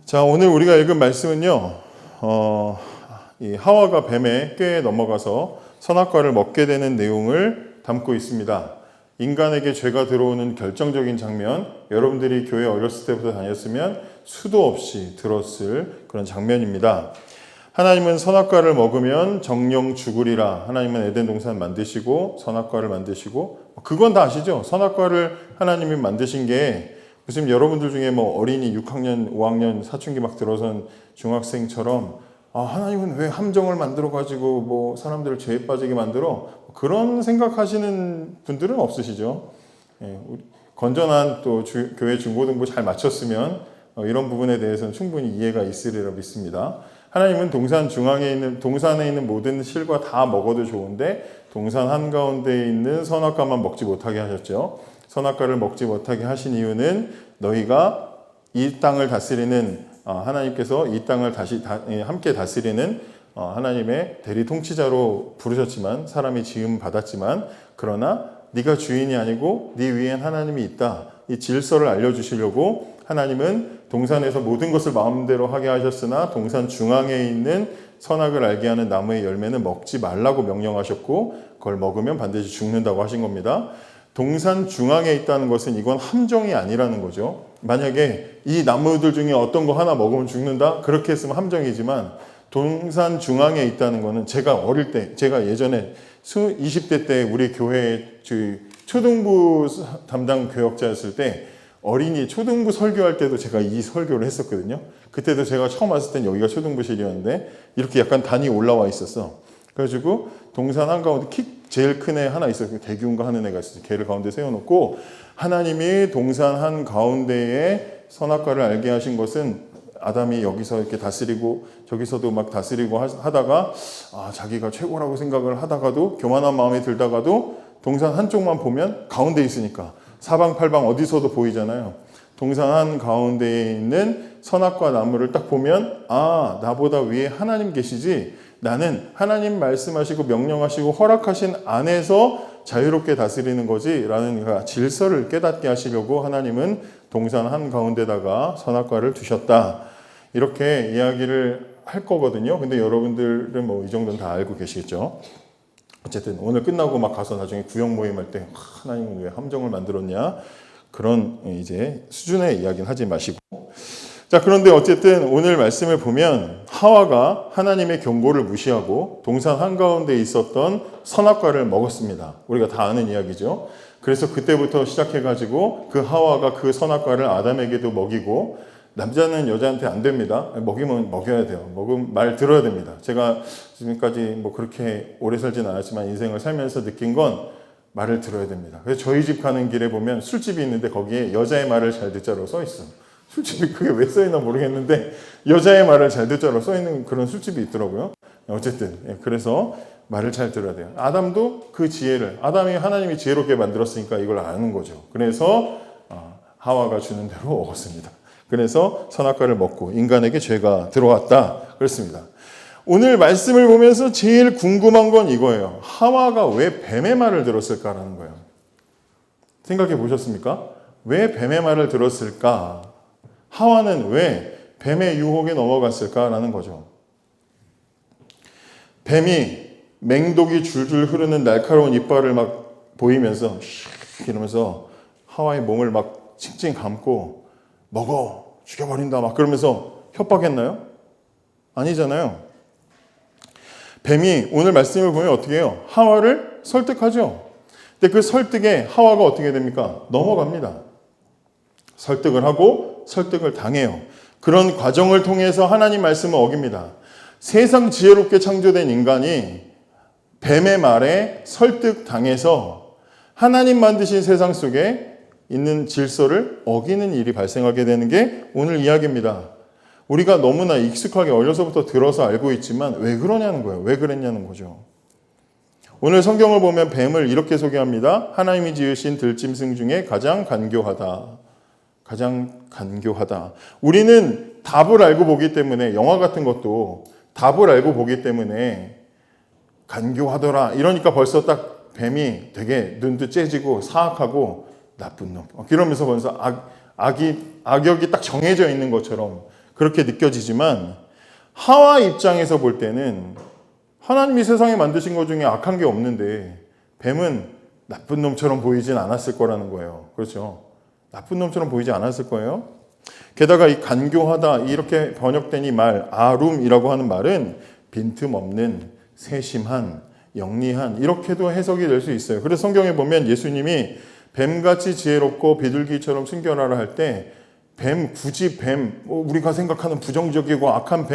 자, 오늘 우리가 읽은 말씀은요, 이 하와가 뱀의 꾀에 넘어가서 선악과를 먹게 되는 내용을 담고 있습니다. 인간에게 죄가 들어오는 결정적인 장면, 여러분들이 교회 어렸을 때부터 다녔으면 수도 없이 들었을 그런 장면입니다. 하나님은 선악과를 먹으면 정령 죽으리라. 하나님은 에덴 동산 만드시고 선악과를 만드시고, 그건 다 아시죠? 선악과를 하나님이 만드신 게 무슨 여러분들 중에 뭐 어린이 6학년, 5학년 사춘기 막 들어선 중학생처럼 하나님은 왜 함정을 만들어 가지고 뭐 사람들을 죄에 빠지게 만들어? 그런 생각하시는 분들은 없으시죠? 건전한 또 교회 중고등부 잘 마쳤으면 이런 부분에 대해서는 충분히 이해가 있으리라 믿습니다. 하나님은 동산에 있는 모든 실과 다 먹어도 좋은데 동산 한가운데에 있는 선악과만 먹지 못하게 하셨죠. 선악과를 먹지 못하게 하신 이유는 너희가 이 땅을 다스리는 하나님께서 이 땅을 함께 다스리는 하나님의 대리 통치자로 부르셨지만 사람이 지음 받았지만 그러나 네가 주인이 아니고 네 위엔 하나님이 있다. 이 질서를 알려주시려고 하나님은 동산에서 모든 것을 마음대로 하게 하셨으나 동산 중앙에 있는 선악을 알게 하는 나무의 열매는 먹지 말라고 명령하셨고 그걸 먹으면 반드시 죽는다고 하신 겁니다. 동산 중앙에 있다는 것은 이건 함정이 아니라는 거죠. 만약에 이 나무들 중에 어떤 거 하나 먹으면 죽는다? 그렇게 했으면 함정이지만 동산 중앙에 있다는 거는 제가 예전에 20대 때 우리 교회 초등부 담당 교역자였을 때 어린이 초등부 설교할 때도 제가 이 설교를 했었거든요. 그때도 제가 처음 왔을 땐 여기가 초등부실이었는데 이렇게 약간 단이 올라와 있었어. 그래가지고 동산 한가운데 제일 큰 애 하나 있었어요. 대기운가 하는 애가 있었어요. 걔를 가운데 세워놓고 하나님이 동산 한가운데에 선악과를 알게 하신 것은 아담이 여기서 이렇게 다스리고 저기서도 막 다스리고 하다가 자기가 최고라고 생각을 하다가도 교만한 마음이 들다가도 동산 한쪽만 보면 가운데 있으니까 사방팔방 어디서도 보이잖아요. 동산 한가운데에 있는 선악과 나무를 딱 보면 나보다 위에 하나님 계시지 나는 하나님 말씀하시고 명령하시고 허락하신 안에서 자유롭게 다스리는 거지 라는 질서를 깨닫게 하시려고 하나님은 동산 한가운데다가 선악과를 두셨다. 이렇게 이야기를 할 거거든요. 근데 여러분들은 뭐 이 정도는 다 알고 계시겠죠. 어쨌든 오늘 끝나고 막 가서 나중에 구역 모임할 때 하나님은 왜 함정을 만들었냐 그런 이제 수준의 이야기는 하지 마시고 자, 그런데 어쨌든 오늘 말씀을 보면 하와가 하나님의 경고를 무시하고 동산 한가운데 있었던 선악과를 먹었습니다. 우리가 다 아는 이야기죠. 그래서 그때부터 시작해가지고 그 하와가 그 선악과를 아담에게도 먹이고 남자는 여자한테 안 됩니다. 먹이면 먹여야 돼요. 먹으면 말 들어야 됩니다. 제가 지금까지 뭐 그렇게 오래 살진 않았지만 인생을 살면서 느낀 건 말을 들어야 됩니다. 그래서 저희 집 가는 길에 보면 술집이 있는데 거기에 여자의 말을 잘 듣자로 써 있어. 술집이 그게 왜 써있나 모르겠는데 여자의 말을 잘 듣자로 써있는 그런 술집이 있더라고요. 어쨌든 그래서 말을 잘 들어야 돼요. 아담도 그 지혜를 아담이 하나님이 지혜롭게 만들었으니까 이걸 아는 거죠. 그래서 하와가 주는 대로 먹었습니다. 그래서 선악과를 먹고 인간에게 죄가 들어왔다 그렇습니다. 오늘 말씀을 보면서 제일 궁금한 건 이거예요. 하와가 왜 뱀의 말을 들었을까라는 거예요. 생각해 보셨습니까? 왜 뱀의 말을 들었을까? 하와는 왜 뱀의 유혹에 넘어갔을까라는 거죠. 뱀이 맹독이 줄줄 흐르는 날카로운 이빨을 막 보이면서 이러면서 하와의 몸을 막 칭칭 감고 먹어 죽여버린다 막 그러면서 협박했나요? 아니잖아요. 뱀이 오늘 말씀을 보면 어떻게 해요? 하와를 설득하죠. 근데 그 설득에 하와가 어떻게 됩니까? 넘어갑니다. 설득을 하고 설득을 당해요. 그런 과정을 통해서 하나님 말씀을 어깁니다. 세상 지혜롭게 창조된 인간이 뱀의 말에 설득당해서 하나님 만드신 세상 속에 있는 질서를 어기는 일이 발생하게 되는 게 오늘 이야기입니다. 우리가 너무나 익숙하게 어려서부터 들어서 알고 있지만 왜 그러냐는 거예요. 왜 그랬냐는 거죠. 오늘 성경을 보면 뱀을 이렇게 소개합니다. 하나님이 지으신 들짐승 중에 가장 간교하다. 가장 간교하다. 우리는 답을 알고 보기 때문에 영화 같은 것도 답을 알고 보기 때문에 간교하더라. 이러니까 벌써 딱 뱀이 되게 눈도 째지고 사악하고 나쁜 놈. 이러면서 벌써 악역이 딱 정해져 있는 것처럼 그렇게 느껴지지만 하와 입장에서 볼 때는 하나님이 세상에 만드신 것 중에 악한 게 없는데 뱀은 나쁜 놈처럼 보이진 않았을 거라는 거예요. 그렇죠? 나쁜 놈처럼 보이지 않았을 거예요. 게다가 이 간교하다 이렇게 번역된 이 말 아룸이라고 하는 말은 빈틈없는, 세심한, 영리한 이렇게도 해석이 될 수 있어요. 그래서 성경에 보면 예수님이 뱀같이 지혜롭고 비둘기처럼 순결하라 할 때 굳이 우리가 생각하는 부정적이고 악한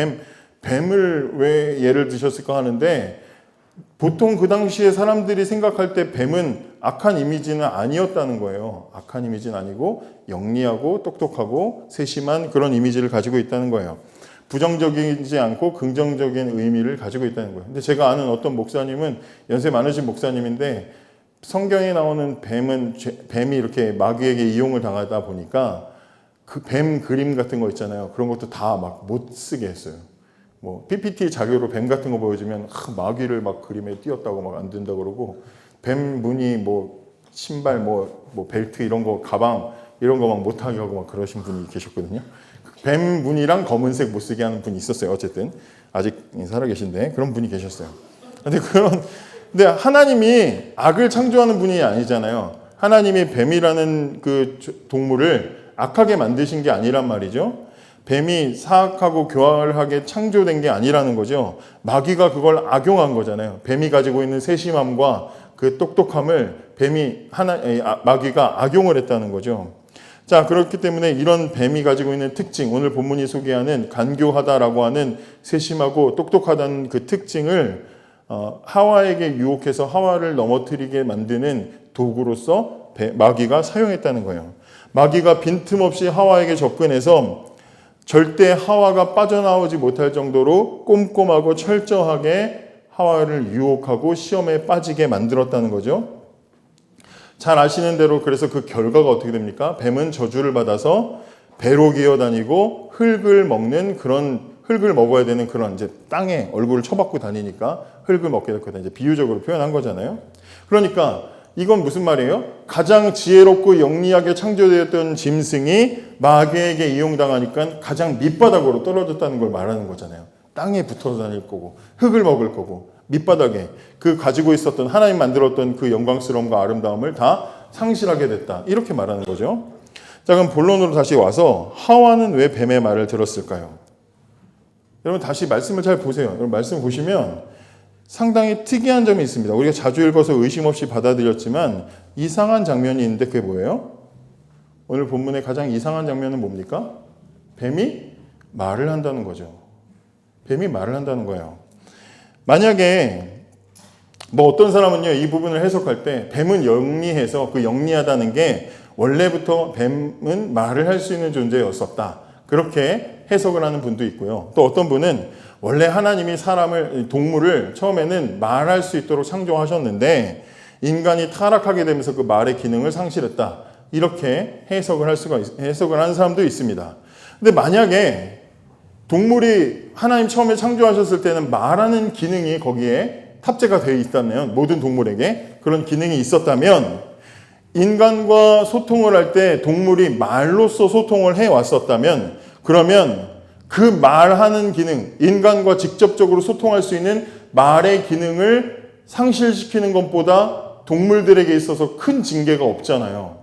뱀을 왜 예를 드셨을까 하는데 보통 그 당시에 사람들이 생각할 때 뱀은 악한 이미지는 아니었다는 거예요. 악한 이미지는 아니고 영리하고 똑똑하고 세심한 그런 이미지를 가지고 있다는 거예요. 부정적이지 않고 긍정적인 의미를 가지고 있다는 거예요. 근데 제가 아는 어떤 목사님은 연세 많으신 목사님인데 성경에 나오는 뱀이 이렇게 마귀에게 이용을 당하다 보니까 그 뱀 그림 같은 거 있잖아요. 그런 것도 다 막 못 쓰게 했어요. 뭐 PPT 자료로 뱀 같은 거 보여주면 마귀를 막 그림에 띄었다고 막 안 된다 그러고 뱀 무늬 뭐 신발 뭐 벨트 이런 거 가방 이런 거 막 못하게 하고 막 그러신 분이 계셨거든요. 뱀 무늬랑 검은색 못 쓰게 하는 분이 있었어요. 어쨌든 아직 살아계신데 그런 분이 계셨어요. 근데 하나님이 악을 창조하는 분이 아니잖아요. 하나님이 뱀이라는 그 동물을 악하게 만드신 게 아니란 말이죠. 뱀이 사악하고 교활하게 창조된 게 아니라는 거죠. 마귀가 그걸 악용한 거잖아요. 뱀이 가지고 있는 세심함과 그 똑똑함을 마귀가 악용을 했다는 거죠. 자, 그렇기 때문에 이런 뱀이 가지고 있는 특징, 오늘 본문이 소개하는 간교하다라고 하는 세심하고 똑똑하다는 그 특징을 하와에게 유혹해서 하와를 넘어뜨리게 만드는 도구로서 마귀가 사용했다는 거예요. 마귀가 빈틈없이 하와에게 접근해서 절대 하와가 빠져나오지 못할 정도로 꼼꼼하고 철저하게 하와를 유혹하고 시험에 빠지게 만들었다는 거죠. 잘 아시는 대로 그래서 그 결과가 어떻게 됩니까? 뱀은 저주를 받아서 배로 기어다니고 흙을 먹어야 되는 그런 이제 땅에 얼굴을 쳐박고 다니니까 흙을 먹게 될 거다. 이제 비유적으로 표현한 거잖아요. 그러니까 이건 무슨 말이에요? 가장 지혜롭고 영리하게 창조되었던 짐승이 마귀에게 이용당하니까 가장 밑바닥으로 떨어졌다는 걸 말하는 거잖아요. 땅에 붙어 다닐 거고 흙을 먹을 거고 밑바닥에 그 가지고 있었던 하나님 만들었던 그 영광스러움과 아름다움을 다 상실하게 됐다. 이렇게 말하는 거죠. 자, 그럼 본론으로 다시 와서 하와는 왜 뱀의 말을 들었을까요? 여러분 다시 말씀을 잘 보세요. 여러분 말씀 보시면 상당히 특이한 점이 있습니다. 우리가 자주 읽어서 의심 없이 받아들였지만 이상한 장면이 있는데 그게 뭐예요? 오늘 본문의 가장 이상한 장면은 뭡니까? 뱀이 말을 한다는 거죠. 뱀이 말을 한다는 거예요. 만약에 뭐 어떤 사람은요 이 부분을 해석할 때 뱀은 영리해서 그 영리하다는 게 원래부터 뱀은 말을 할 수 있는 존재였었다. 그렇게 해석을 하는 분도 있고요. 또 어떤 분은 원래 하나님이 동물을 처음에는 말할 수 있도록 창조하셨는데 인간이 타락하게 되면서 그 말의 기능을 상실했다. 이렇게 해석을 하는 사람도 있습니다. 근데 만약에 동물이 하나님 처음에 창조하셨을 때는 말하는 기능이 거기에 탑재가 되어 있다면 모든 동물에게 그런 기능이 있었다면 인간과 소통을 할 때 동물이 말로써 소통을 해왔었다면 그러면 그 말하는 기능, 인간과 직접적으로 소통할 수 있는 말의 기능을 상실시키는 것보다 동물들에게 있어서 큰 징계가 없잖아요.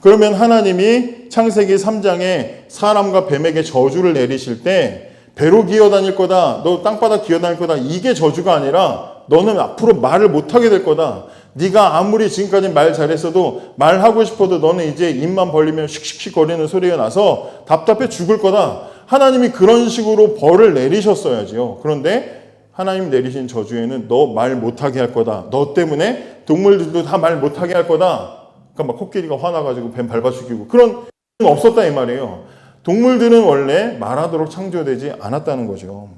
그러면 하나님이 창세기 3장에 사람과 뱀에게 저주를 내리실 때 배로 기어다닐 거다, 너 땅바닥 기어다닐 거다, 이게 저주가 아니라 너는 앞으로 말을 못하게 될 거다. 네가 아무리 지금까지 말 잘했어도 말하고 싶어도 너는 이제 입만 벌리면 씩씩씩 거리는 소리가 나서 답답해 죽을 거다. 하나님이 그런 식으로 벌을 내리셨어야지요. 그런데 하나님 내리신 저주에는 너 말 못하게 할 거다. 너 때문에 동물들도 다 말 못하게 할 거다. 그러니까 막 코끼리가 화나가지고 뱀 밟아 죽이고 그런 없었다 이 말이에요. 동물들은 원래 말하도록 창조되지 않았다는 거죠.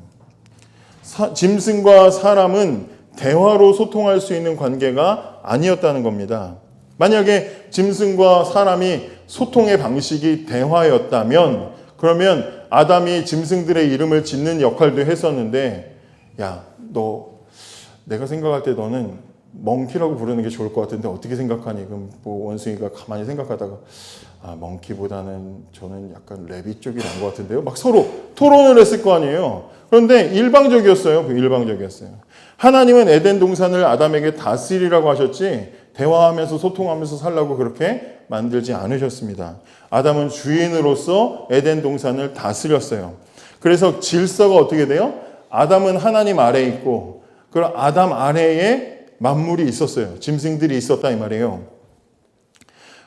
짐승과 사람은 대화로 소통할 수 있는 관계가 아니었다는 겁니다. 만약에 짐승과 사람이 소통의 방식이 대화였다면 그러면 아담이 짐승들의 이름을 짓는 역할도 했었는데 야, 너 내가 생각할 때 너는 멍키라고 부르는 게 좋을 것 같은데 어떻게 생각하니? 그럼 뭐 원숭이가 가만히 생각하다가 멍키보다는 저는 약간 레빗 쪽이 나은 것 같은데요. 막 서로 토론을 했을 거 아니에요. 그런데 일방적이었어요. 일방적이었어요. 하나님은 에덴 동산을 아담에게 다스리라고 하셨지 대화하면서 소통하면서 살라고 그렇게 만들지 않으셨습니다. 아담은 주인으로서 에덴 동산을 다스렸어요. 그래서 질서가 어떻게 돼요? 아담은 하나님 아래에 있고 그럼 아담 아래에 만물이 있었어요. 짐승들이 있었다 이 말이에요.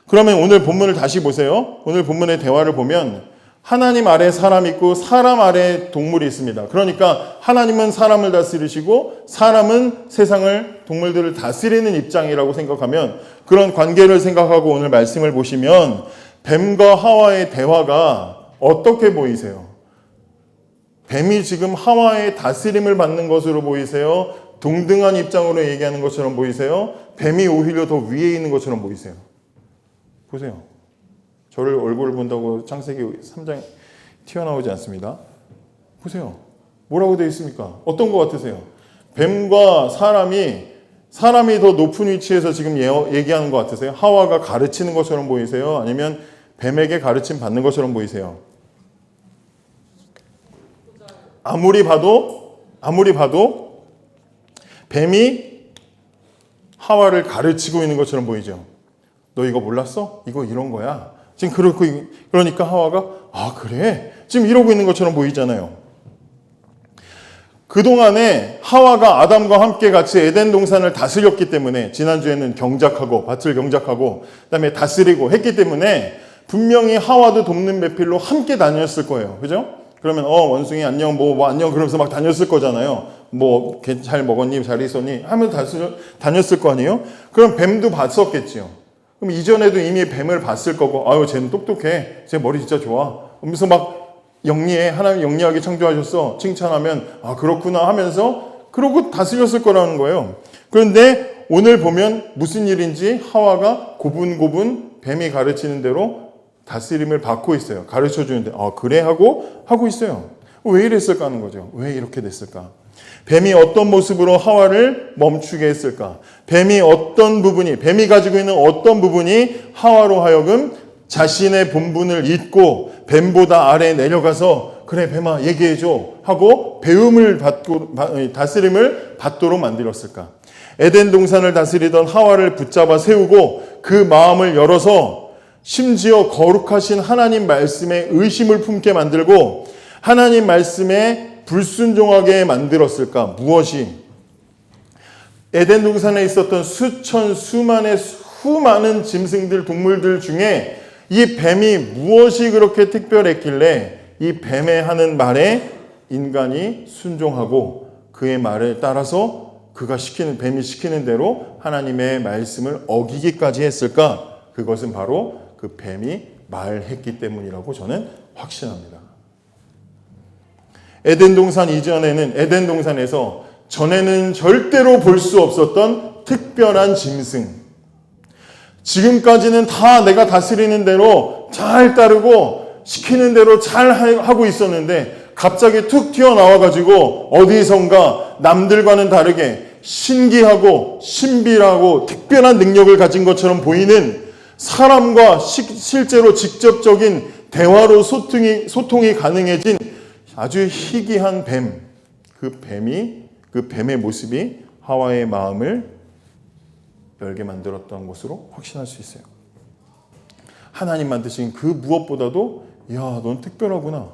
그러면 오늘 본문을 다시 보세요. 오늘 본문의 대화를 보면 하나님 아래 사람이 있고 사람 아래 동물이 있습니다. 그러니까 하나님은 사람을 다스리시고 사람은 세상을 동물들을 다스리는 입장이라고 생각하면 그런 관계를 생각하고 오늘 말씀을 보시면 뱀과 하와의 대화가 어떻게 보이세요? 뱀이 지금 하와의 다스림을 받는 것으로 보이세요? 동등한 입장으로 얘기하는 것처럼 보이세요? 뱀이 오히려 더 위에 있는 것처럼 보이세요? 보세요. 저를 얼굴을 본다고 창세기 3장 튀어나오지 않습니다. 보세요. 뭐라고 되어 있습니까? 어떤 것 같으세요? 뱀과 사람이 더 높은 위치에서 지금 얘기하는 것 같으세요? 하와가 가르치는 것처럼 보이세요? 아니면 뱀에게 가르침 받는 것처럼 보이세요? 아무리 봐도 뱀이 하와를 가르치고 있는 것처럼 보이죠. 너 이거 몰랐어? 이거 이런 거야. 지금 그러니까 하와가 그래? 지금 이러고 있는 것처럼 보이잖아요. 그동안에 하와가 아담과 함께 같이 에덴 동산을 다스렸기 때문에 지난주에는 밭을 경작하고 그다음에 다스리고 했기 때문에 분명히 하와도 돕는 배필로 함께 다녔을 거예요. 그죠? 그러면 원숭이 안녕 뭐 안녕 그러면서 막 다녔을 거잖아요. 뭐 잘 먹었니? 잘 있었니? 하면서 다녔을 거 아니에요? 그럼 뱀도 봤었겠지요. 그럼 이전에도 이미 뱀을 봤을 거고 쟤는 똑똑해. 쟤 머리 진짜 좋아. 하면서 막 영리해. 하나님 영리하게 창조하셨어. 칭찬하면 그렇구나 하면서 그러고 다스렸을 거라는 거예요. 그런데 오늘 보면 무슨 일인지 하와가 고분고분 뱀이 가르치는 대로 다스림을 받고 있어요. 가르쳐 주는데 그래 하고 있어요. 왜 이랬을까 하는 거죠. 왜 이렇게 됐을까? 뱀이 어떤 모습으로 하와를 멈추게 했을까? 뱀이 가지고 있는 어떤 부분이 하와로 하여금 자신의 본분을 잊고 뱀보다 아래에 내려가서 그래 뱀아 얘기해줘 하고 다스림을 받도록 만들었을까? 에덴 동산을 다스리던 하와를 붙잡아 세우고 그 마음을 열어서 심지어 거룩하신 하나님 말씀에 의심을 품게 만들고 하나님 말씀에 불순종하게 만들었을까? 무엇이? 에덴 동산에 있었던 수많은 짐승들, 동물들 중에 이 뱀이 무엇이 그렇게 특별했길래 이 뱀의 하는 말에 인간이 순종하고 그의 말을 따라서 뱀이 시키는 대로 하나님의 말씀을 어기기까지 했을까? 그것은 바로 그 뱀이 말했기 때문이라고 저는 확신합니다. 에덴 동산에서 전에는 절대로 볼 수 없었던 특별한 짐승. 지금까지는 다 내가 다스리는 대로 잘 따르고 시키는 대로 잘 하고 있었는데 갑자기 툭 튀어나와가지고 어디선가 남들과는 다르게 신기하고 신비하고 특별한 능력을 가진 것처럼 보이는 사람과 실제로 직접적인 대화로 소통이 가능해진 아주 희귀한 그 뱀의 모습이 하와의 마음을 열게 만들었던 것으로 확신할 수 있어요. 하나님 만드신 그 무엇보다도 넌 특별하구나.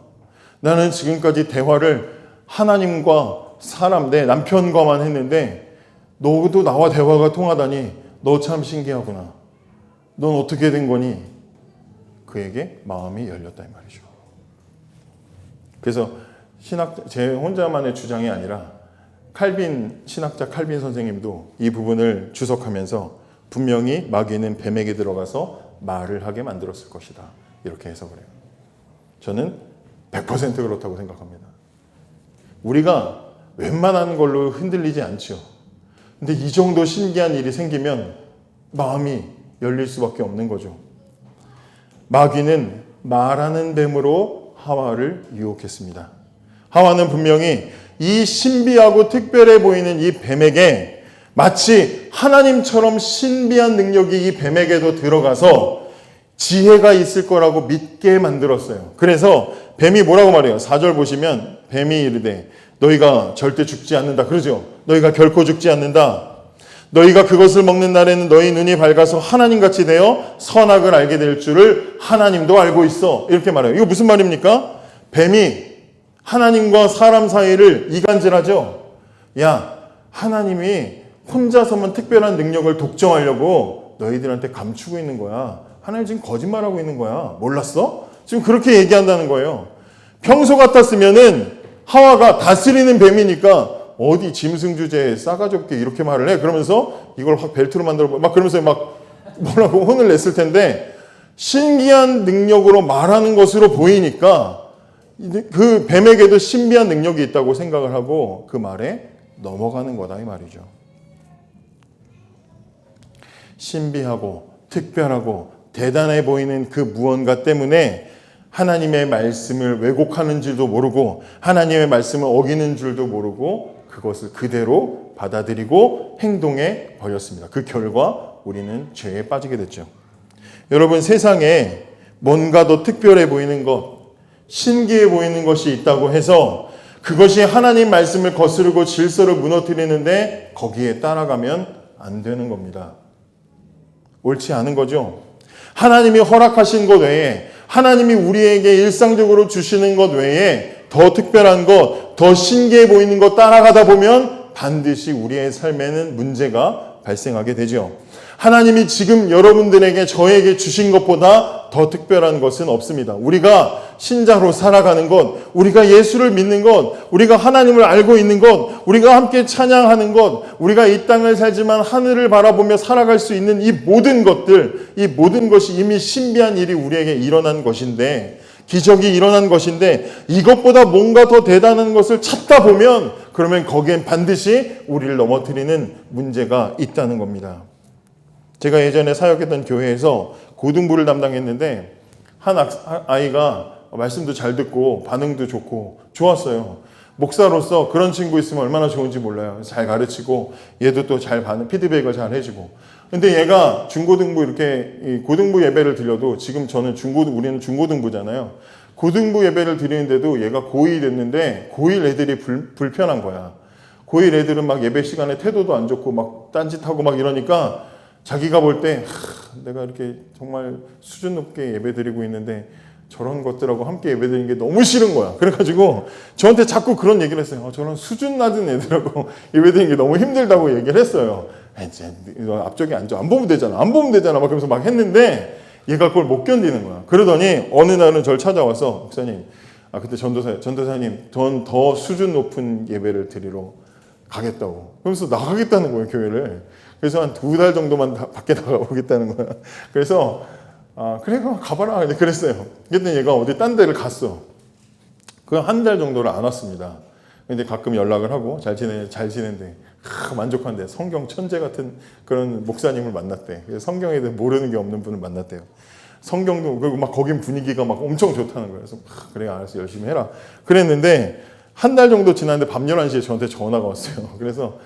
나는 지금까지 대화를 하나님과 내 남편과만 했는데 너도 나와 대화가 통하다니 너 참 신기하구나. 넌 어떻게 된 거니? 그에게 마음이 열렸다 이 말이죠. 그래서 제 혼자만의 주장이 아니라 신학자 칼빈 선생님도 이 부분을 주석하면서 분명히 마귀는 뱀에게 들어가서 말을 하게 만들었을 것이다. 이렇게 해석을 해요. 저는 100% 그렇다고 생각합니다. 우리가 웬만한 걸로 흔들리지 않죠. 근데 이 정도 신기한 일이 생기면 마음이 열릴 수밖에 없는 거죠. 마귀는 말하는 뱀으로 하와를 유혹했습니다. 하와는 분명히 이 신비하고 특별해 보이는 이 뱀에게 마치 하나님처럼 신비한 능력이 이 뱀에게도 들어가서 지혜가 있을 거라고 믿게 만들었어요. 그래서 뱀이 뭐라고 말해요? 4절 보시면 뱀이 이르되 너희가 절대 죽지 않는다. 그러죠? 너희가 결코 죽지 않는다. 너희가 그것을 먹는 날에는 너희 눈이 밝아서 하나님같이 되어 선악을 알게 될 줄을 하나님도 알고 있어. 이렇게 말해요. 이거 무슨 말입니까? 뱀이 하나님과 사람 사이를 이간질하죠. 야, 하나님이 혼자서만 특별한 능력을 독점하려고 너희들한테 감추고 있는 거야. 하나님 지금 거짓말하고 있는 거야. 몰랐어? 지금 그렇게 얘기한다는 거예요. 평소 같았으면은 하와가 다스리는 뱀이니까 어디 짐승 주제에 싸가지 없게 이렇게 말을 해. 그러면서 이걸 확 벨트로 만들어 막 그러면서 막 뭐라고 혼을 냈을 텐데 신기한 능력으로 말하는 것으로 보이니까 그 뱀에게도 신비한 능력이 있다고 생각을 하고 그 말에 넘어가는 거다 이 말이죠. 신비하고 특별하고 대단해 보이는 그 무언가 때문에 하나님의 말씀을 왜곡하는 줄도 모르고 하나님의 말씀을 어기는 줄도 모르고 그것을 그대로 받아들이고 행동해 버렸습니다. 그 결과 우리는 죄에 빠지게 됐죠. 여러분, 세상에 뭔가 더 특별해 보이는 것, 신기해 보이는 것이 있다고 해서 그것이 하나님 말씀을 거스르고 질서를 무너뜨리는데 거기에 따라가면 안 되는 겁니다. 옳지 않은 거죠. 하나님이 허락하신 것 외에 하나님이 우리에게 일상적으로 주시는 것 외에 더 특별한 것, 더 신기해 보이는 것 따라가다 보면 반드시 우리의 삶에는 문제가 발생하게 되죠. 하나님이 지금 여러분들에게 저에게 주신 것보다 더 특별한 것은 없습니다. 우리가 신자로 살아가는 것, 우리가 예수를 믿는 것, 우리가 하나님을 알고 있는 것, 우리가 함께 찬양하는 것, 우리가 이 땅을 살지만 하늘을 바라보며 살아갈 수 있는 이 모든 것들, 이 모든 것이 이미 신비한 일이 우리에게 일어난 것인데, 기적이 일어난 것인데 이것보다 뭔가 더 대단한 것을 찾다 보면 그러면 거기엔 반드시 우리를 넘어뜨리는 문제가 있다는 겁니다. 제가 예전에 사역했던 교회에서 고등부를 담당했는데 한 아이가 말씀도 잘 듣고 반응도 좋고 좋았어요. 목사로서 그런 친구 있으면 얼마나 좋은지 몰라요. 잘 가르치고 얘도 또 잘 피드백을 잘 해주고. 근데 얘가 중고등부 이렇게 고등부 예배를 드려도 지금 저는 우리는 중고등부잖아요. 고등부 예배를 드리는데도 얘가 고2 됐는데 고1 애들이 불편한 거야. 고1 애들은 막 예배 시간에 태도도 안 좋고 막 딴짓하고 막 이러니까 자기가 볼 때 내가 이렇게 정말 수준 높게 예배 드리고 있는데 저런 것들하고 함께 예배드리는 게 너무 싫은 거야. 그래가지고 저한테 자꾸 그런 얘기를 했어요. 저런 수준 낮은 애들하고 예배드리는 게 너무 힘들다고 얘기를 했어요. 이제 앞쪽에 앉아 안 보면 되잖아. 막 그러면서 막 했는데 얘가 그걸 못 견디는 거야. 그러더니 어느 날은 저를 찾아와서 목사님, 그때 전도사님, 전 더 수준 높은 예배를 드리러 가겠다고. 그러면서 나가겠다는 거예요, 교회를. 그래서 한 2달 정도만 밖에 나가보겠다는 거야. 그래서 그래, 가봐라. 그랬어요. 그랬더니 얘가 어디 딴 데를 갔어. 그 한 달 정도를 안 왔습니다. 근데 가끔 연락을 하고 잘 지낸대. 만족한데 성경 천재 같은 그런 목사님을 만났대. 그래서 성경에 대해 모르는 게 없는 분을 만났대요. 성경도 그리고 막 거긴 분위기가 막 엄청 좋다는 거예요. 그래서 그래, 알았어, 열심히 해라. 그랬는데 한 달 정도 지났는데 밤 11시에 저한테 전화가 왔어요. 그래서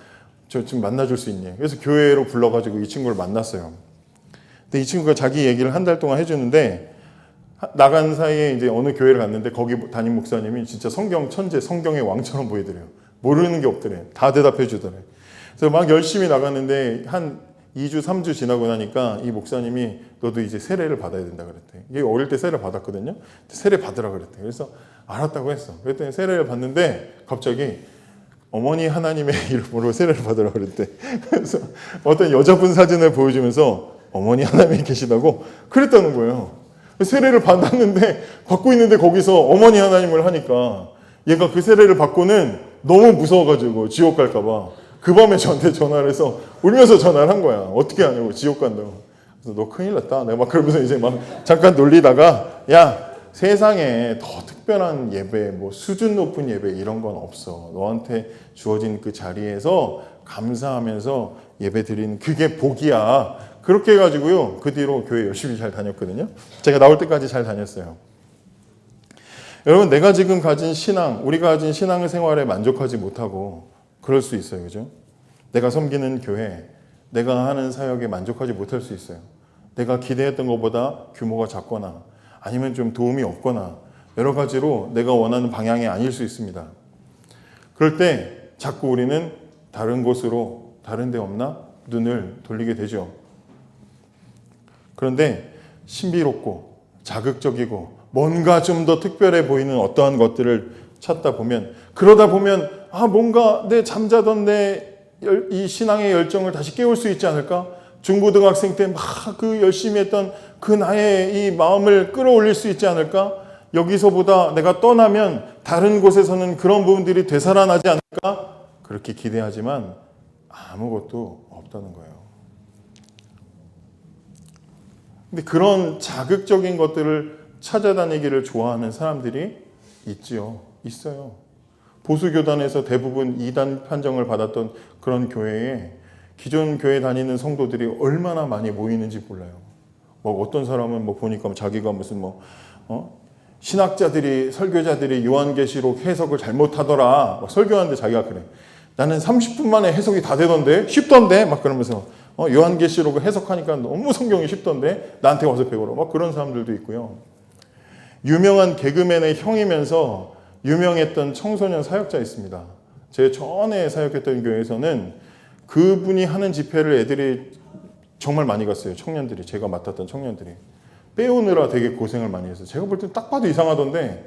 저 지금 만나줄 수 있니? 그래서 교회로 불러가지고 이 친구를 만났어요. 근데 이 친구가 자기 얘기를 한 달 동안 해주는데 나간 사이에 이제 어느 교회를 갔는데 거기 담임 목사님이 진짜 성경 천재, 성경의 왕처럼 보이더래요. 모르는 게 없더래. 다 대답해 주더래. 그래서 막 열심히 나갔는데 한 2주, 3주 지나고 나니까 이 목사님이 너도 이제 세례를 받아야 된다 그랬대. 이게 어릴 때 세례 받았거든요. 세례 받으라 그랬대. 그래서 알았다고 했어. 그랬더니 세례를 받는데 갑자기 어머니 하나님의 이름으로 세례를 받으라 그랬대. 그래서 어떤 여자분 사진을 보여주면서 어머니 하나님이 계시다고 그랬다는 거예요. 세례를 받고 있는데 거기서 어머니 하나님을 하니까 얘가 그 세례를 받고는 너무 무서워가지고 지옥 갈까봐 그 밤에 저한테 전화를 해서 울면서 전화를 한 거야. 어떻게 하냐고, 지옥 간다고. 그래서 너 큰일 났다. 내가 막 그러면서 이제 막 잠깐 놀리다가 야, 세상에 더 특별한 예배, 뭐 수준 높은 예배 이런 건 없어. 너한테 주어진 그 자리에서 감사하면서 예배 드리는 그게 복이야. 그렇게 해가지고요. 그 뒤로 교회 열심히 잘 다녔거든요. 제가 나올 때까지 잘 다녔어요. 여러분, 내가 지금 가진 신앙, 우리가 가진 신앙 생활에 만족하지 못하고 그럴 수 있어요. 그죠? 내가 섬기는 교회, 내가 하는 사역에 만족하지 못할 수 있어요. 내가 기대했던 것보다 규모가 작거나 아니면 좀 도움이 없거나 여러 가지로 내가 원하는 방향이 아닐 수 있습니다. 그럴 때 자꾸 우리는 다른 곳으로, 다른 데 없나? 눈을 돌리게 되죠. 그런데 신비롭고 자극적이고 뭔가 좀 더 특별해 보이는 어떠한 것들을 찾다 보면, 그러다 보면 뭔가 내 잠자던 이 신앙의 열정을 다시 깨울 수 있지 않을까? 중고등학생 때 막 그 열심히 했던 그 나의 이 마음을 끌어올릴 수 있지 않을까? 여기서보다 내가 떠나면 다른 곳에서는 그런 부분들이 되살아나지 않을까? 그렇게 기대하지만 아무것도 없다는 거예요. 근데 그런 자극적인 것들을 찾아다니기를 좋아하는 사람들이 있어요. 보수교단에서 대부분 이단 판정을 받았던 그런 교회에 기존 교회 다니는 성도들이 얼마나 많이 모이는지 몰라요. 어떤 사람은 보니까 자기가 무슨 신학자들이, 설교자들이 요한계시록 해석을 잘못하더라. 설교하는데 자기가 그래. 나는 30분 만에 해석이 다 되던데, 쉽던데, 그러면서 요한계시록을 해석하니까 너무 성경이 쉽던데 나한테 와서 배우라. 그런 사람들도 있고요. 유명한 개그맨의 형이면서 유명했던 청소년 사역자 있습니다. 제 전에 사역했던 교회에서는 그분이 하는 집회를 애들이 정말 많이 갔어요. 청년들이, 제가 맡았던 청년들이. 빼오느라 되게 고생을 많이 했어요. 제가 볼 때 딱 봐도 이상하던데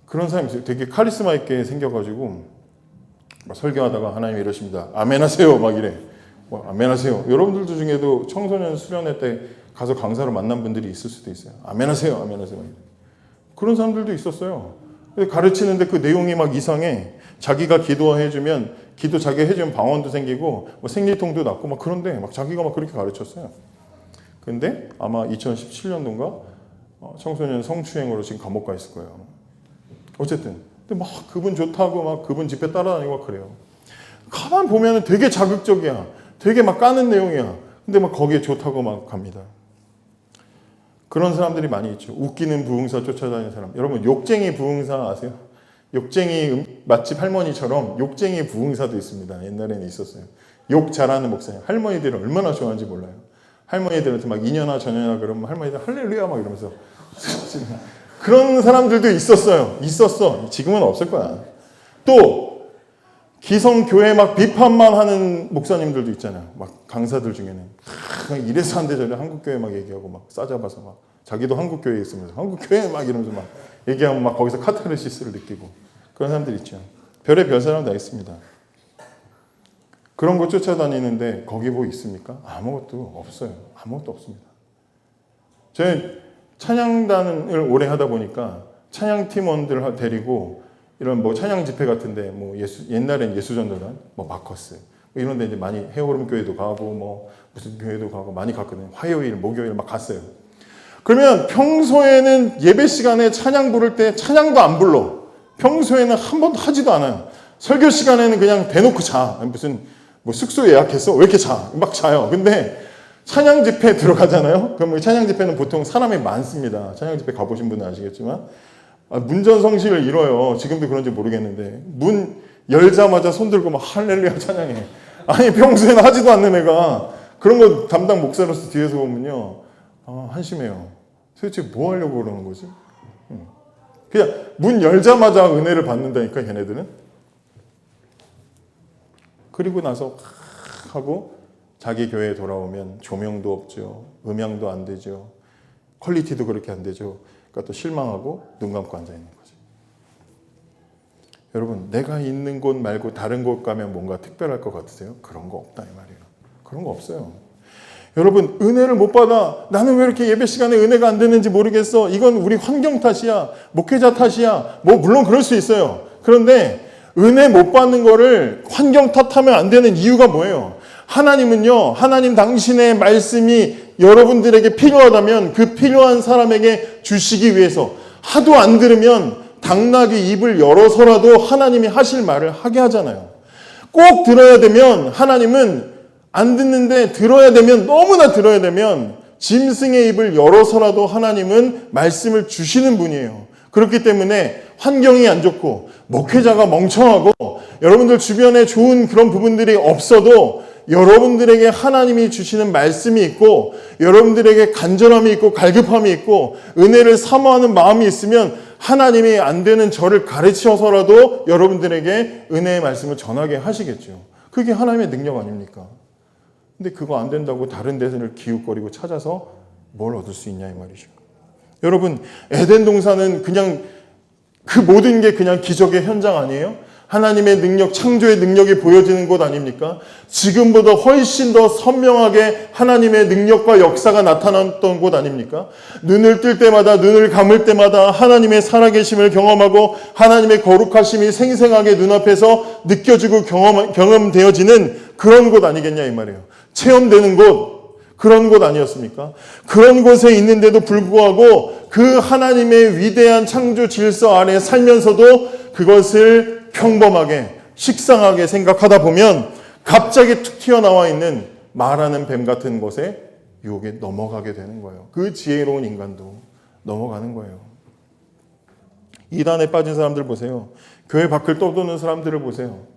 그런 사람이 있어요. 되게 카리스마 있게 생겨가지고 설교하다가 하나님 이러십니다. 아멘 하세요. 이래. 아멘 하세요. 여러분들도 중에도 청소년 수련회 때 가서 강사로 만난 분들이 있을 수도 있어요. 아멘 하세요. 아멘 하세요. 그런 사람들도 있었어요. 가르치는데 그 내용이 이상해. 자기가 기도해주면, 기도 자기가 해주면 방언도 생기고 생리통도 낫고 그런데 자기가 그렇게 가르쳤어요. 근데 아마 2017년도인가 청소년 성추행으로 지금 감옥 가 있을 거예요. 어쨌든 근데 그분 좋다고 그분 집회 따라다니고 그래요. 가만 보면 되게 자극적이야. 되게 까는 내용이야. 근데 거기에 좋다고 갑니다. 그런 사람들이 많이 있죠. 웃기는 부흥사 쫓아다니는 사람. 여러분 욕쟁이 부흥사 아세요? 욕쟁이 맛집 할머니처럼 욕쟁이 부흥사도 있습니다. 옛날에는 있었어요. 욕 잘하는 목사님. 할머니들은 얼마나 좋아하는지 몰라요. 할머니들한테 이년아 저년아 그러면 할머니들 할렐루야 이러면서 그런 사람들도 있었어. 지금은 없을 거야. 또 기성교회 비판만 하는 목사님들도 있잖아요. 강사들 중에는 이래서 안 돼 저래 한국교회 얘기하고 싸잡아서 자기도 한국교회에 있으면서 한국교회 이러면서 얘기하면 거기서 카타르시스를 느끼고 그런 사람들 있죠. 별의별 사람 다 있습니다. 그런 거 쫓아다니는데 거기 있습니까? 아무것도 없어요. 아무것도 없습니다. 저희 찬양단을 오래 하다 보니까 찬양팀원들 데리고 이런 찬양 집회 같은데 옛날엔 예수전도단, 마커스 이런 데 이제 많이 헤어름 교회도 가고 무슨 교회도 가고 많이 갔거든요. 화요일, 목요일 갔어요. 그러면 평소에는 예배 시간에 찬양 부를 때 찬양도 안 불러. 평소에는 한 번도 하지도 않아요. 설교 시간에는 그냥 대놓고 자. 무슨 숙소 예약했어? 왜 이렇게 자? 자요. 근데 찬양 집회 들어가잖아요. 그럼 찬양 집회는 보통 사람이 많습니다. 찬양 집회 가보신 분은 아시겠지만 문전성시를 이뤄요. 지금도 그런지 모르겠는데 문 열자마자 손 들고 할렐루야 찬양해. 아니 평소에는 하지도 않는 애가 그런 거 담당 목사로서 뒤에서 보면요 한심해요. 도대체 뭐 하려고 그러는 거지? 그냥 문 열자마자 은혜를 받는다니까 걔네들은. 그리고 나서 하고 자기 교회에 돌아오면 조명도 없죠. 음향도 안 되죠. 퀄리티도 그렇게 안 되죠. 그러니까 또 실망하고 눈 감고 앉아 있는 거죠. 여러분 내가 있는 곳 말고 다른 곳 가면 뭔가 특별할 것 같으세요? 그런 거 없다 이 말이에요. 그런 거 없어요. 여러분 은혜를 못 받아. 나는 왜 이렇게 예배 시간에 은혜가 안 되는지 모르겠어. 이건 우리 환경 탓이야. 목회자 탓이야. 물론 그럴 수 있어요. 그런데 은혜 못 받는 거를 환경 탓하면 안 되는 이유가 뭐예요? 하나님은요, 하나님 당신의 말씀이 여러분들에게 필요하다면 그 필요한 사람에게 주시기 위해서 하도 안 들으면 당나귀 입을 열어서라도 하나님이 하실 말을 하게 하잖아요. 꼭 들어야 되면 하나님은 안 듣는데 들어야 되면 너무나 들어야 되면 짐승의 입을 열어서라도 하나님은 말씀을 주시는 분이에요. 그렇기 때문에 환경이 안 좋고 목회자가 멍청하고 여러분들 주변에 좋은 그런 부분들이 없어도 여러분들에게 하나님이 주시는 말씀이 있고 여러분들에게 간절함이 있고 갈급함이 있고 은혜를 사모하는 마음이 있으면 하나님이 안 되는 저를 가르쳐서라도 여러분들에게 은혜의 말씀을 전하게 하시겠죠. 그게 하나님의 능력 아닙니까? 근데 그거 안 된다고 다른 데를 기웃거리고 찾아서 뭘 얻을 수 있냐 이 말이죠. 여러분, 에덴 동산은 그냥 그 모든 게 그냥 기적의 현장 아니에요? 하나님의 능력, 창조의 능력이 보여지는 곳 아닙니까? 지금보다 훨씬 더 선명하게 하나님의 능력과 역사가 나타났던 곳 아닙니까? 눈을 뜰 때마다, 눈을 감을 때마다 하나님의 살아계심을 경험하고 하나님의 거룩하심이 생생하게 눈앞에서 느껴지고 경험되어지는 그런 곳 아니겠냐 이 말이에요. 체험되는 곳, 그런 곳 아니었습니까? 그런 곳에 있는데도 불구하고 그 하나님의 위대한 창조 질서 아래 살면서도 그것을 평범하게 식상하게 생각하다 보면 갑자기 툭 튀어나와 있는 말하는 뱀 같은 것에 유혹에 넘어가게 되는 거예요. 그 지혜로운 인간도 넘어가는 거예요. 이단에 빠진 사람들 보세요. 교회 밖을 떠도는 사람들을 보세요.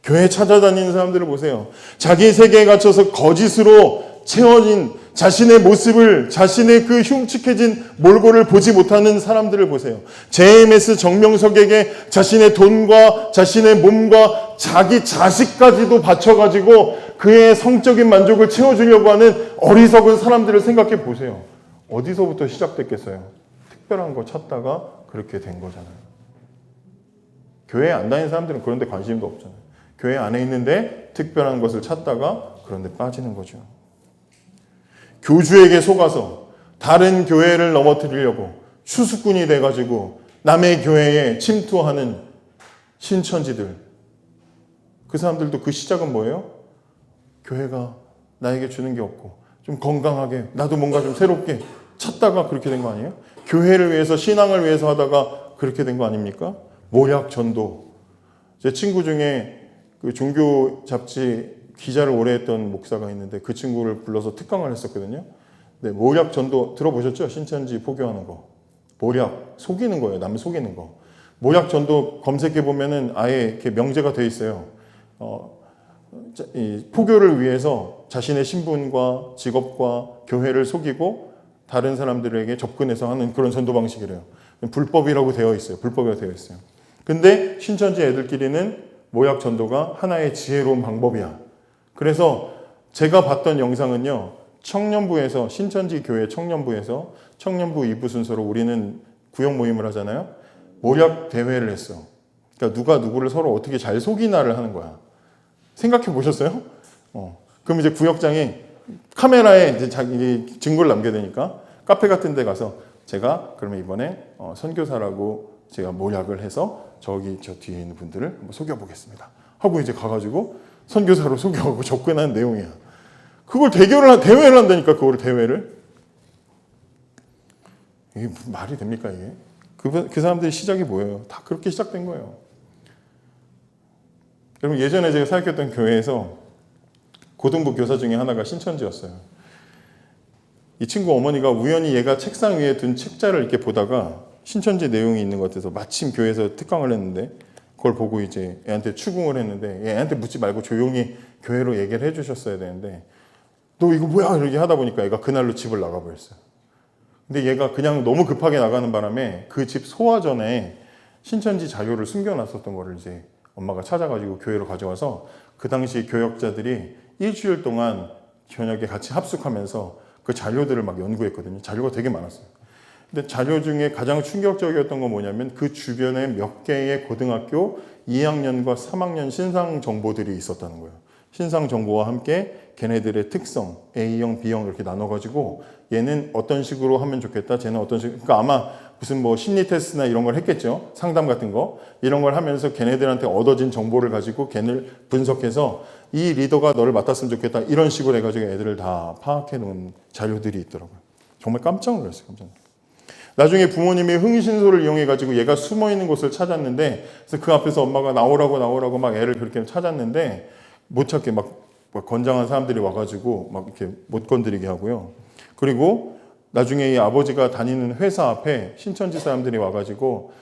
교회 찾아다니는 사람들을 보세요. 자기 세계에 갇혀서 거짓으로 채워진 자신의 모습을, 자신의 그 흉측해진 몰골을 보지 못하는 사람들을 보세요. JMS 정명석에게 자신의 돈과 자신의 몸과 자기 자식까지도 바쳐가지고 그의 성적인 만족을 채워주려고 하는 어리석은 사람들을 생각해 보세요. 어디서부터 시작됐겠어요? 특별한 거 찾다가 그렇게 된 거잖아요. 교회 안 다니는 사람들은 그런 데 관심도 없잖아요. 교회 안에 있는데 특별한 것을 찾다가 그런 데 빠지는 거죠. 교주에게 속아서 다른 교회를 넘어뜨리려고 추수꾼이 돼가지고 남의 교회에 침투하는 신천지들. 그 사람들도 그 시작은 뭐예요? 교회가 나에게 주는 게 없고 좀 건강하게 나도 뭔가 좀 새롭게 찾다가 그렇게 된 거 아니에요? 교회를 위해서 신앙을 위해서 하다가 그렇게 된 거 아닙니까? 모략 전도. 제 친구 중에 그 종교 잡지 기자를 오래 했던 목사가 있는데 그 친구를 불러서 특강을 했었거든요. 네, 모략 전도 들어보셨죠? 신천지 포교하는 거. 모략, 속이는 거예요. 남 속이는 거. 모략 전도 검색해 보면은 아예 이렇게 명제가 돼 있어요. 이 포교를 위해서 자신의 신분과 직업과 교회를 속이고 다른 사람들에게 접근해서 하는 그런 전도 방식이래요. 불법이라고 되어 있어요. 불법이라고 되어 있어요. 근데 신천지 애들끼리는 모략 전도가 하나의 지혜로운 방법이야. 그래서 제가 봤던 영상은요, 청년부에서, 신천지 교회 청년부에서 청년부 2부 순서로 우리는 구역 모임을 하잖아요. 모략 대회를 했어. 그러니까 누가 누구를 서로 어떻게 잘 속이나를 하는 거야. 생각해 보셨어요? 그럼 이제 구역장이 카메라에 이제 자기 증거를 남겨야 되니까 카페 같은 데 가서 제가 그러면 이번에 선교사라고 제가 모략을 해서 저기 저 뒤에 있는 분들을 한번 속여보겠습니다. 하고 이제 가가지고 선교사로 소개하고 접근하는 내용이야. 그걸 대회를 한다니까, 그거를 대회를. 이게 무슨 말이 됩니까, 이게? 그 사람들의 시작이 뭐예요? 다 그렇게 시작된 거예요. 여러분, 예전에 제가 사역했던 교회에서 고등부 교사 중에 하나가 신천지였어요. 이 친구 어머니가 우연히 얘가 책상 위에 둔 책자를 이렇게 보다가 신천지 내용이 있는 것 같아서 마침 교회에서 특강을 했는데 그걸 보고 이제 애한테 추궁을 했는데 애한테 묻지 말고 조용히 교회로 얘기를 해주셨어야 되는데 너 이거 뭐야? 이렇게 하다 보니까 얘가 그날로 집을 나가버렸어요. 근데 얘가 그냥 너무 급하게 나가는 바람에 그 집 소화전에 신천지 자료를 숨겨놨었던 거를 이제 엄마가 찾아가지고 교회로 가져와서 그 당시 교역자들이 일주일 동안 저녁에 같이 합숙하면서 그 자료들을 막 연구했거든요. 자료가 되게 많았어요. 근데 자료 중에 가장 충격적이었던 건 뭐냐면 그 주변에 몇 개의 고등학교 2학년과 3학년 신상 정보들이 있었다는 거예요. 신상 정보와 함께 걔네들의 특성, A형, B형 이렇게 나눠가지고 얘는 어떤 식으로 하면 좋겠다, 쟤는 어떤 식으로. 그러니까 아마 무슨 뭐 심리 테스트나 이런 걸 했겠죠. 상담 같은 거. 이런 걸 하면서 걔네들한테 얻어진 정보를 가지고 걔를 분석해서 이 리더가 너를 맡았으면 좋겠다. 이런 식으로 해가지고 애들을 다 파악해 놓은 자료들이 있더라고요. 정말 깜짝 놀랐어요. 깜짝 놀랐어요. 나중에 부모님이 흥신소를 이용해가지고 얘가 숨어있는 곳을 찾았는데 그래서 그 앞에서 엄마가 나오라고 막 애를 그렇게 찾았는데 못 찾게 막 건장한 사람들이 와가지고 막 이렇게 못 건드리게 하고요. 그리고 나중에 이 아버지가 다니는 회사 앞에 신천지 사람들이 와가지고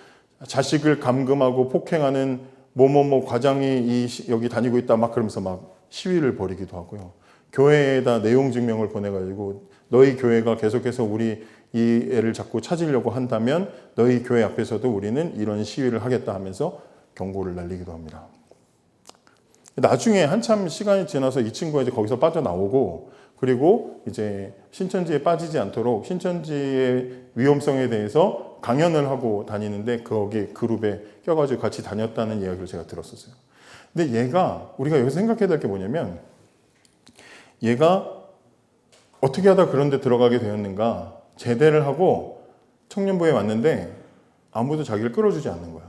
자식을 감금하고 폭행하는 뭐뭐뭐 과장이 여기 다니고 있다 막 그러면서 막 시위를 벌이기도 하고요. 교회에다 내용 증명을 보내가지고 너희 교회가 계속해서 우리 이 애를 자꾸 찾으려고 한다면 너희 교회 앞에서도 우리는 이런 시위를 하겠다 하면서 경고를 날리기도 합니다. 나중에 한참 시간이 지나서 이 친구가 이제 거기서 빠져나오고, 그리고 이제 신천지에 빠지지 않도록 신천지의 위험성에 대해서 강연을 하고 다니는데 거기 그룹에 껴가지고 같이 다녔다는 이야기를 제가 들었었어요. 근데 얘가, 우리가 여기서 생각해야 될 게 뭐냐면, 얘가 어떻게 하다 그런 데 들어가게 되었는가. 제대를 하고 청년부에 왔는데 아무도 자기를 끌어주지 않는 거야.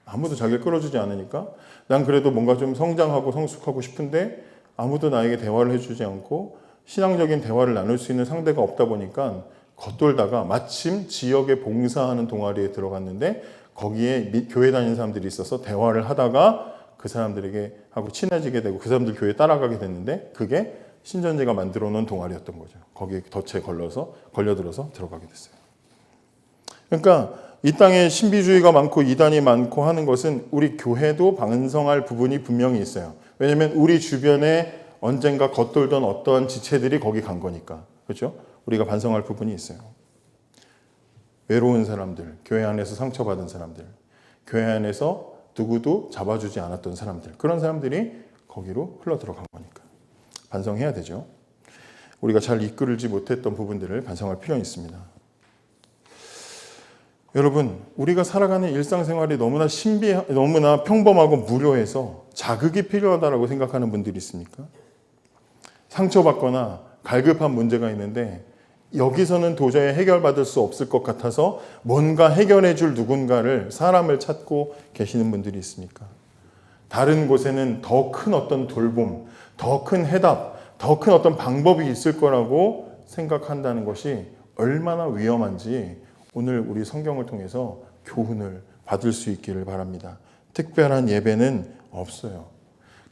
아무도 자기를 끌어주지 않으니까 난 그래도 뭔가 좀 성장하고 성숙하고 싶은데 아무도 나에게 대화를 해주지 않고 신앙적인 대화를 나눌 수 있는 상대가 없다 보니까 겉돌다가 마침 지역에 봉사하는 동아리에 들어갔는데 거기에 교회 다니는 사람들이 있어서 대화를 하다가 그 사람들에게 하고 친해지게 되고 그 사람들 교회에 따라가게 됐는데 그게 신천지가 만들어 놓은 동아리였던 거죠. 거기에 덫에 걸려들어서 들어가게 됐어요. 그러니까 이 땅에 신비주의가 많고 이단이 많고 하는 것은 우리 교회도 반성할 부분이 분명히 있어요. 왜냐하면 우리 주변에 언젠가 겉돌던 어떠한 지체들이 거기 간 거니까. 그렇죠? 우리가 반성할 부분이 있어요. 외로운 사람들, 교회 안에서 상처받은 사람들, 교회 안에서 누구도 잡아주지 않았던 사람들, 그런 사람들이 거기로 흘러들어간 거니까 반성해야 되죠. 우리가 잘 이끌지 못했던 부분들을 반성할 필요가 있습니다. 여러분, 우리가 살아가는 일상생활이 너무나 평범하고 무료해서 자극이 필요하다고 생각하는 분들이 있습니까? 상처받거나 갈급한 문제가 있는데 여기서는 도저히 해결받을 수 없을 것 같아서 뭔가 해결해 줄 누군가를, 사람을 찾고 계시는 분들이 있습니까? 다른 곳에는 더 큰 어떤 돌봄, 더 큰 해답, 더 큰 어떤 방법이 있을 거라고 생각한다는 것이 얼마나 위험한지 오늘 우리 성경을 통해서 교훈을 받을 수 있기를 바랍니다. 특별한 예배는 없어요.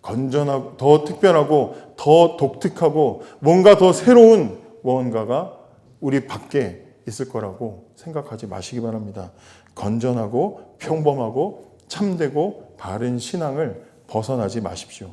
건전하고 더 특별하고 더 독특하고 뭔가 더 새로운 무언가가 우리 밖에 있을 거라고 생각하지 마시기 바랍니다. 건전하고 평범하고 참되고 바른 신앙을 벗어나지 마십시오.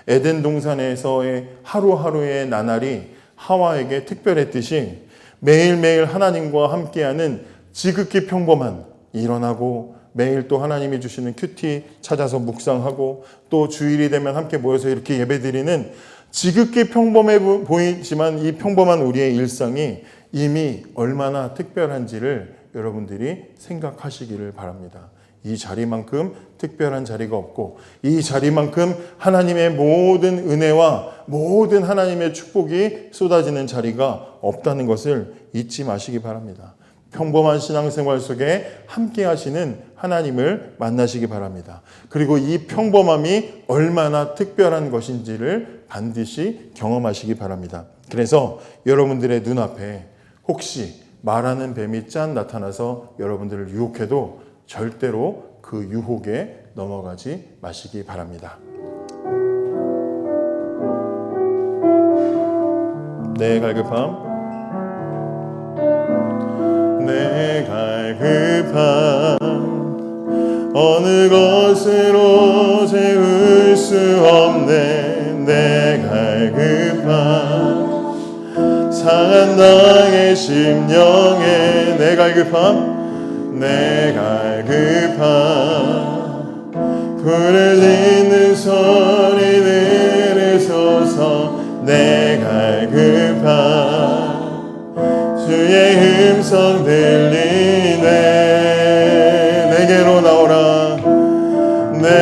에덴 동산에서의 하루하루의 나날이 하와에게 특별했듯이 매일매일 하나님과 함께하는 지극히 평범한, 일어나고 매일 또 하나님이 주시는 큐티 찾아서 묵상하고 또 주일이 되면 함께 모여서 이렇게 예배드리는 지극히 평범해 보이지만 이 평범한 우리의 일상이 이미 얼마나 특별한지를 여러분들이 생각하시기를 바랍니다. 이 자리만큼 특별한 자리가 없고 이 자리만큼 하나님의 모든 은혜와 모든 하나님의 축복이 쏟아지는 자리가 없다는 것을 잊지 마시기 바랍니다. 평범한 신앙생활 속에 함께 하시는 하나님을 만나시기 바랍니다. 그리고 이 평범함이 얼마나 특별한 것인지를 반드시 경험하시기 바랍니다. 그래서 여러분들의 눈앞에 혹시 말하는 뱀이 짠 나타나서 여러분들을 유혹해도 절대로 그 유혹에 넘어가지 마시기 바랍니다. 내 갈급함, 내 갈급함 어느 것으로 채울 수 없네. 내 갈급함 상한 나의 심령에 내 갈급함, 내 갈급함 부르짖는 소리 들으소서. 내 갈급함 주의 음성 들리네. 내게로 나오라. 내게로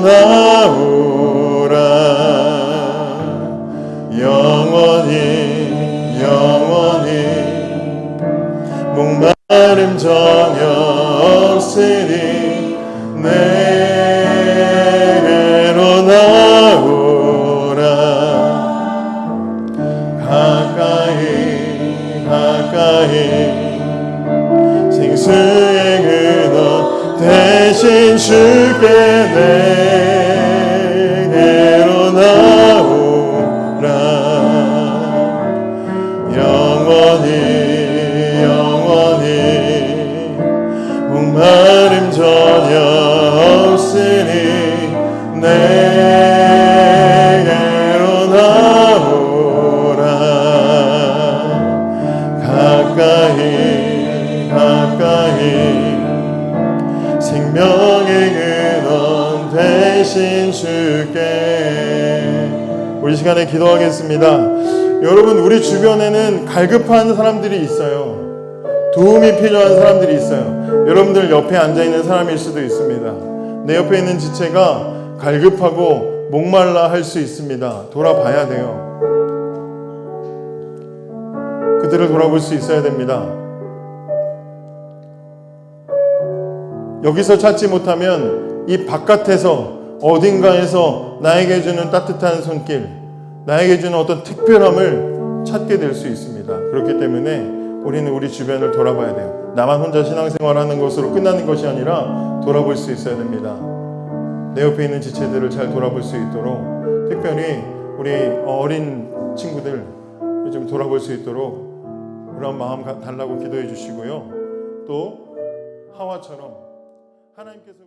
나오라. 영원히 목마름 전혀 없으니 내게로 나오라. 가까이 생수의 근원 대신 주께 내게로 나오라. 영원히 내게로 나오라. 가까이 가까이 생명의 근원 되신 주께. 우리 시간에 기도하겠습니다. 여러분, 우리 주변에는 갈급한 사람들이 있어요. 도움이 필요한 사람들이 있어요. 여러분들 옆에 앉아있는 사람일 수도 있습니다. 내 옆에 있는 지체가 갈급하고 목말라 할 수 있습니다. 돌아봐야 돼요. 그들을 돌아볼 수 있어야 됩니다. 여기서 찾지 못하면 이 바깥에서 어딘가에서 나에게 주는 따뜻한 손길, 나에게 주는 어떤 특별함을 찾게 될 수 있습니다. 그렇기 때문에 우리는 우리 주변을 돌아봐야 돼요. 나만 혼자 신앙생활하는 것으로 끝나는 것이 아니라 돌아볼 수 있어야 됩니다. 내 옆에 있는 지체들을 잘 돌아볼 수 있도록, 특별히 우리 어린 친구들 좀 돌아볼 수 있도록 그런 마음 달라고 기도해 주시고요. 또 하와처럼 하나님께서